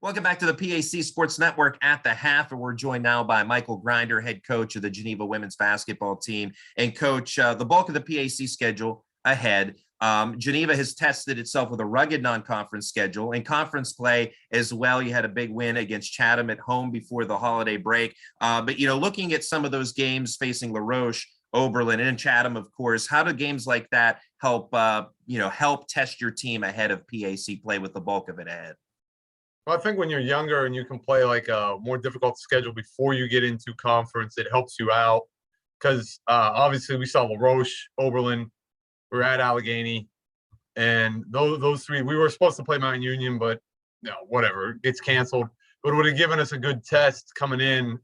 Welcome back to the PAC Sports Network at the half, and we're joined now by Michael Grinder, head coach of the Geneva women's basketball team. And coach, the bulk of the PAC schedule ahead. Geneva has tested itself with a rugged non-conference schedule and conference play as well. You had a big win against Chatham at home before the holiday break. But, looking at some of those games facing La Roche, Oberlin, and Chatham, of course, how do games like that help test your team ahead of PAC play with the bulk of it ahead? Well, I think when you're younger and you can play like a more difficult schedule before you get into conference, it helps you out because obviously we saw La Roche, Oberlin, we're at Allegheny, and those three, we were supposed to play Mount Union, but whatever, it gets canceled. But it would have given us a good test coming in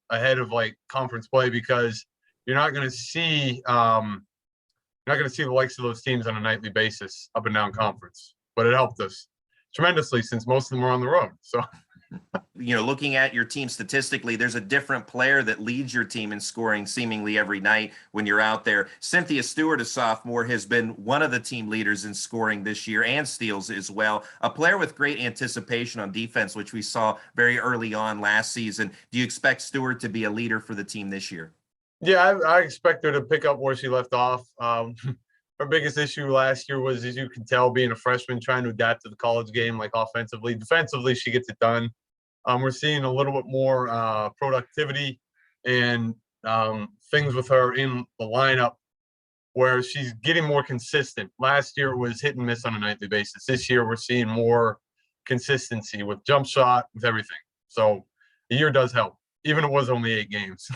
ahead of like conference play because you're not going to see the likes of those teams on a nightly basis up and down conference. But it helped us tremendously since most of them are on the road. So, looking at your team statistically, there's a different player that leads your team in scoring seemingly every night when you're out there. Cynthia Stewart, a sophomore, has been one of the team leaders in scoring this year and steals as well. A player with great anticipation on defense, which we saw very early on last season. Do you expect Stewart to be a leader for the team this year? Yeah, I expect her to pick up where she left off. Her biggest issue last year was, as you can tell, being a freshman, trying to adapt to the college game, like offensively. Defensively, she gets it done. We're seeing a little bit more productivity and things with her in the lineup where she's getting more consistent. Last year it was hit and miss on a nightly basis. This year we're seeing more consistency with jump shot, with everything. So the year does help, even if it was only 8 games.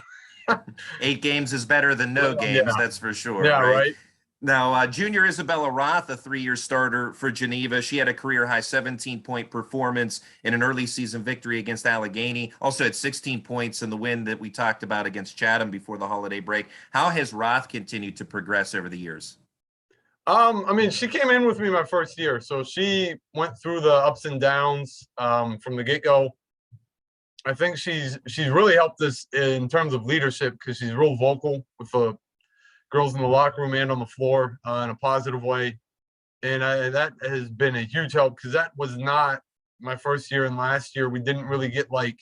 8 games is better than no games, that's for sure. Yeah, right. Now, junior Isabella Roth, a 3-year starter for Geneva. She had a career-high 17-point performance in an early season victory against Allegheny. Also had 16 points in the win that we talked about against Chatham before the holiday break. How has Roth continued to progress over the years? She came in with me my first year, so she went through the ups and downs from the get-go. I think she's really helped us in terms of leadership because she's real vocal with the girls in the locker room and on the floor in a positive way. And that has been a huge help because that was not my first year. And last year, we didn't really get like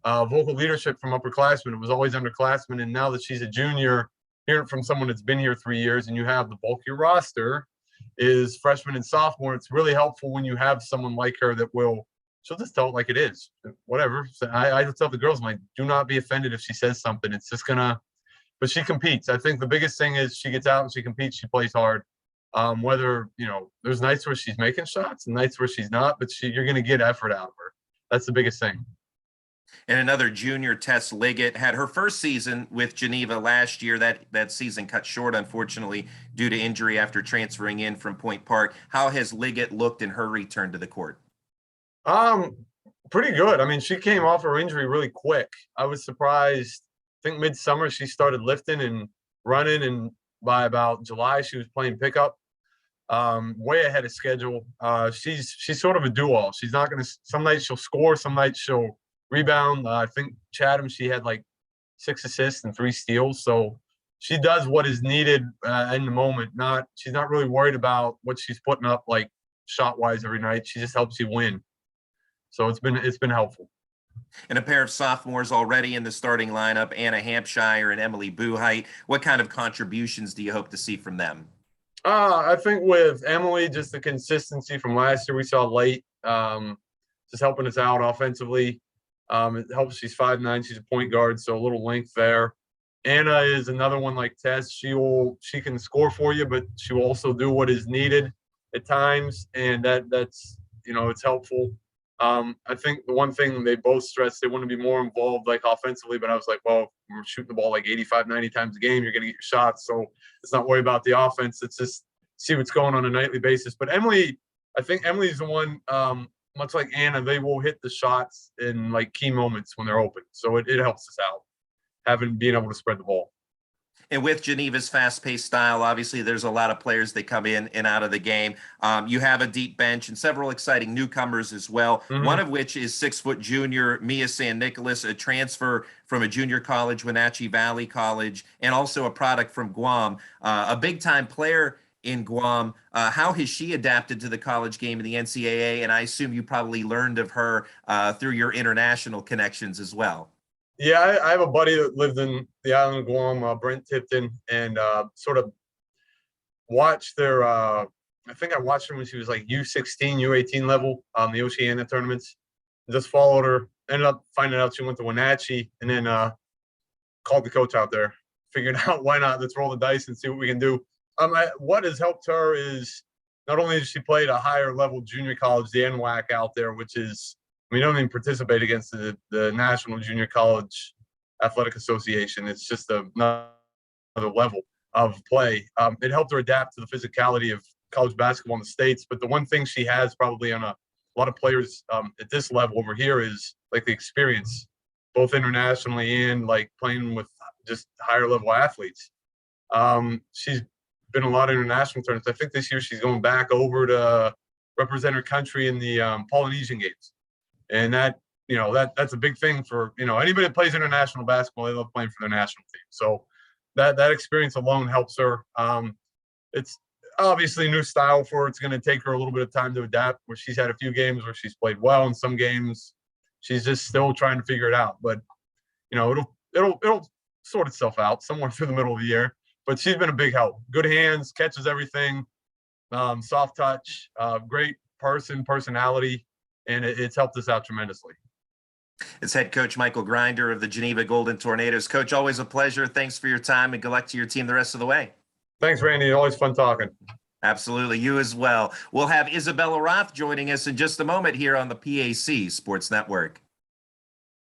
vocal leadership from upperclassmen. It was always underclassmen. And now that she's a junior, hearing it from someone that's been here 3 years and you have the bulk of your roster is freshman and sophomore, it's really helpful when you have someone like her that she'll just tell it like it is. Whatever. So I tell the girls, I'm like, do not be offended if she says something. It's just but she competes. I think the biggest thing is she gets out and she competes. She plays hard. Whether, there's nights where she's making shots and nights where she's not, but you're going to get effort out of her. That's the biggest thing. And another junior, Tess Liggett, had her first season with Geneva last year. That season cut short, unfortunately, due to injury after transferring in from Point Park. How has Liggett looked in her return to the court? Pretty good. She came off her injury really quick. I was surprised. I think midsummer she started lifting and running, and by about July she was playing pickup, way ahead of schedule. She's sort of a do-all. She's not going to. Some nights she'll score, some nights she'll rebound. I think Chatham she had like 6 assists and 3 steals. So she does what is needed in the moment. She's not really worried about what she's putting up like shot-wise every night. She just helps you win. So it's been helpful. And a pair of sophomores already in the starting lineup, Anna Hampshire and Emily Buhite. What kind of contributions do you hope to see from them? I think with Emily, just the consistency from last year we saw late, just helping us out offensively. It helps. She's 5'9", she's a point guard, so a little length there. Anna is another one like Tess. She can score for you, but she will also do what is needed at times, and that's it's helpful. I think the one thing they both stressed, they want to be more involved like offensively, but I was like, well, we're shooting the ball like 85, 90 times a game. You're going to get your shots. So let's not worry about the offense. Let's just see what's going on a nightly basis. But Emily, I think Emily's the one, much like Anna, they will hit the shots in like key moments when they're open. So it helps us out, being able to spread the ball. And with Geneva's fast-paced style, obviously there's a lot of players that come in and out of the game. You have a deep bench and several exciting newcomers as well, one of which is 6-foot junior Mia San Nicolas, a transfer from a junior college, Wenatchee Valley College, and also a product from Guam, a big-time player in Guam. How has she adapted to the college game in the NCAA? And I assume you probably learned of her through your international connections as well. Yeah, I have a buddy that lived in the island of Guam, Brent Tipton, and sort of watched their. I think I watched her when she was like U16, U18 level, the Oceania tournaments. Just followed her. Ended up finding out she went to Wenatchee, and then called the coach out there. Figured out why not? Let's roll the dice and see what we can do. What has helped her is not only does she play at a higher level junior college, the NWAC out there, which is we don't even participate against the National Junior College Athletic Association. It's just another level of play. It helped her adapt to the physicality of college basketball in the States. But the one thing she has probably on a lot of players at this level over here is like the experience, both internationally and like playing with just higher level athletes. She's been a lot of international tournaments. I think this year she's going back over to represent her country in the Polynesian Games. And that's a big thing for, anybody that plays international basketball, they love playing for their national team. So that experience alone helps her. It's obviously a new style for her. It's going to take her a little bit of time to adapt, where she's had a few games where she's played well, in some games she's just still trying to figure it out. But, it'll sort itself out somewhere through the middle of the year. But she's been a big help. Good hands, catches everything, soft touch, great personality, and it's helped us out tremendously. It's head coach Michael Grinder of the Geneva Golden Tornadoes. Coach, always a pleasure. Thanks for your time, and good luck to your team the rest of the way. Thanks, Randy. Always fun talking. Absolutely. You as well. We'll have Isabella Roth joining us in just a moment here on the PAC Sports Network.